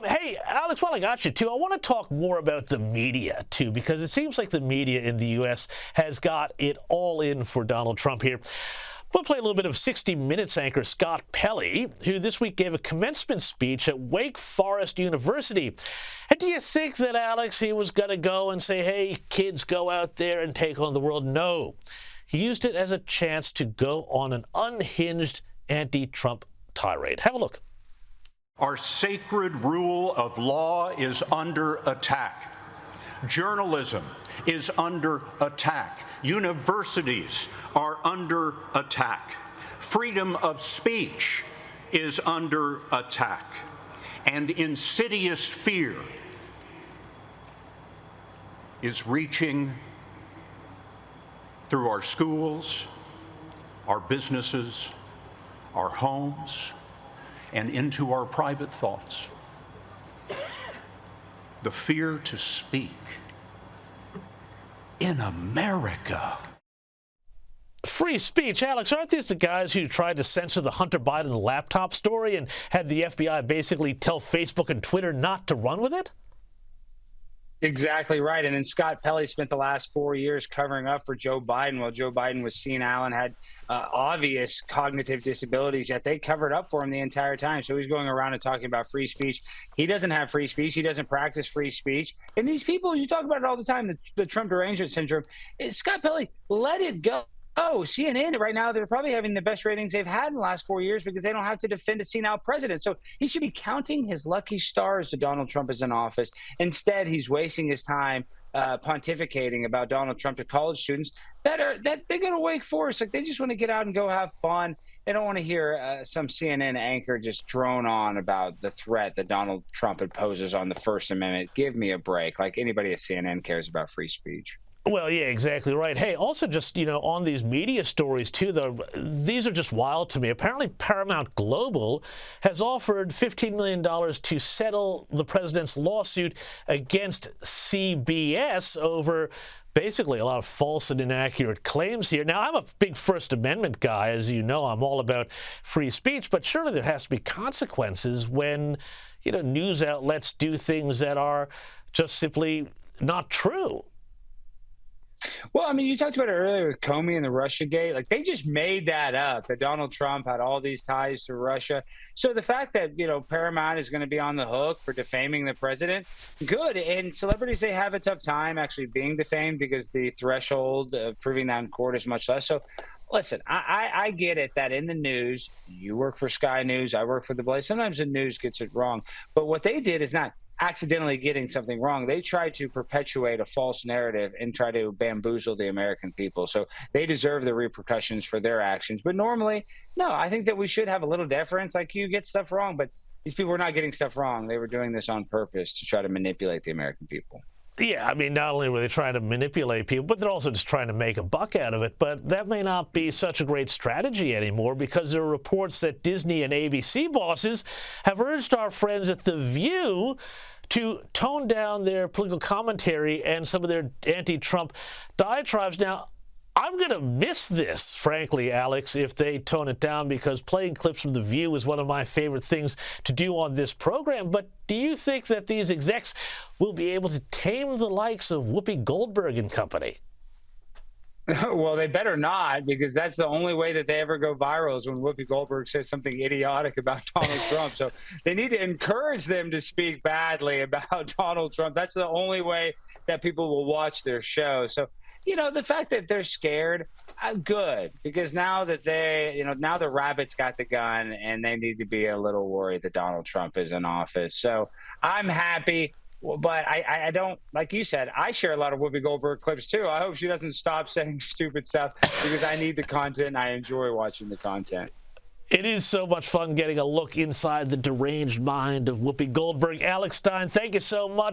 Hey, Alex, while I got you, too, I want to talk more about the media, too, because it seems like the media in the U.S. has got it all in for Donald Trump here. We'll play a little bit of 60 Minutes anchor Scott Pelley, who this week gave a commencement speech at Wake Forest University. And do you think that, Alex, he was going to go and say, hey, kids, go out there and take on the world? No. He used it as a chance to go on an unhinged anti-Trump tirade. Have a look. Our sacred rule of law is under attack. Journalism is under attack. Universities are under attack. Freedom of speech is under attack. And insidious fear is reaching through our schools, our businesses, our homes, and into our private thoughts. The fear to speak in America. Free speech. Alex, aren't these the guys who tried to censor the Hunter Biden laptop story and had the FBI basically tell Facebook and Twitter not to run with it? Exactly right. And then Scott Pelley spent the last 4 years covering up for Joe Biden while Joe Biden was senile and had obvious cognitive disabilities, yet they covered up for him the entire time. So he's going around and talking about free speech. He doesn't have free speech. He doesn't practice free speech. And these people, you talk about it all the time, the Trump derangement syndrome. Scott Pelley, let it go. Oh, CNN right now, they're probably having the best ratings they've had in the last 4 years because they don't have to defend a senile president. So he should be counting his lucky stars that Donald Trump is in office. Instead, he's wasting his time pontificating about Donald Trump to college students that they go to Wake Forest. Like, they just want to get out and go have fun. They don't want to hear some CNN anchor just drone on about the threat that Donald Trump imposes on the First Amendment. Give me a break. Like, anybody at CNN cares about free speech. Well, yeah, exactly right. Hey, also just, on these media stories, too, though, these are just wild to me. Apparently, Paramount Global has offered $15 million to settle the president's lawsuit against CBS over basically a lot of false and inaccurate claims here. Now, I'm a big First Amendment guy. As you know, I'm all about free speech, but surely there has to be consequences when, news outlets do things that are just simply not true. Well, I mean, you talked about it earlier with Comey and the Russiagate. Like, they just made that up, that Donald Trump had all these ties to Russia. So the fact that, Paramount is going to be on the hook for defaming the president, good. And celebrities, they have a tough time actually being defamed because the threshold of proving that in court is much less. So listen, I get it that in the news, you work for Sky News, I work for The Blaze. Sometimes the news gets it wrong. But what they did is not accidentally getting something wrong. They tried to perpetuate a false narrative and try to bamboozle the American people. So they deserve the repercussions for their actions. But normally, no, I think that we should have a little deference. Like, you get stuff wrong, but these people were not getting stuff wrong. They were doing this on purpose to try to manipulate the American people. Yeah, I mean, not only were they trying to manipulate people, but they're also just trying to make a buck out of it. But that may not be such a great strategy anymore, because there are reports that Disney and ABC bosses have urged our friends at The View to tone down their political commentary and some of their anti-Trump diatribes. Now, I'm going to miss this, frankly, Alex, if they tone it down, because playing clips from The View is one of my favorite things to do on this program. But do you think that these execs will be able to tame the likes of Whoopi Goldberg and company? Well, they better not, because that's the only way that they ever go viral is when Whoopi Goldberg says something idiotic about Donald Trump. So they need to encourage them to speak badly about Donald Trump. That's the only way that people will watch their show. So, the fact that they're scared, good, because now that now the rabbit's got the gun and they need to be a little worried that Donald Trump is in office. So I'm happy. But I don't, like you said, I share a lot of Whoopi Goldberg clips too. I hope she doesn't stop saying stupid stuff, because I need the content and I enjoy watching the content. It is so much fun getting a look inside the deranged mind of Whoopi Goldberg. Alex Stein, thank you so much.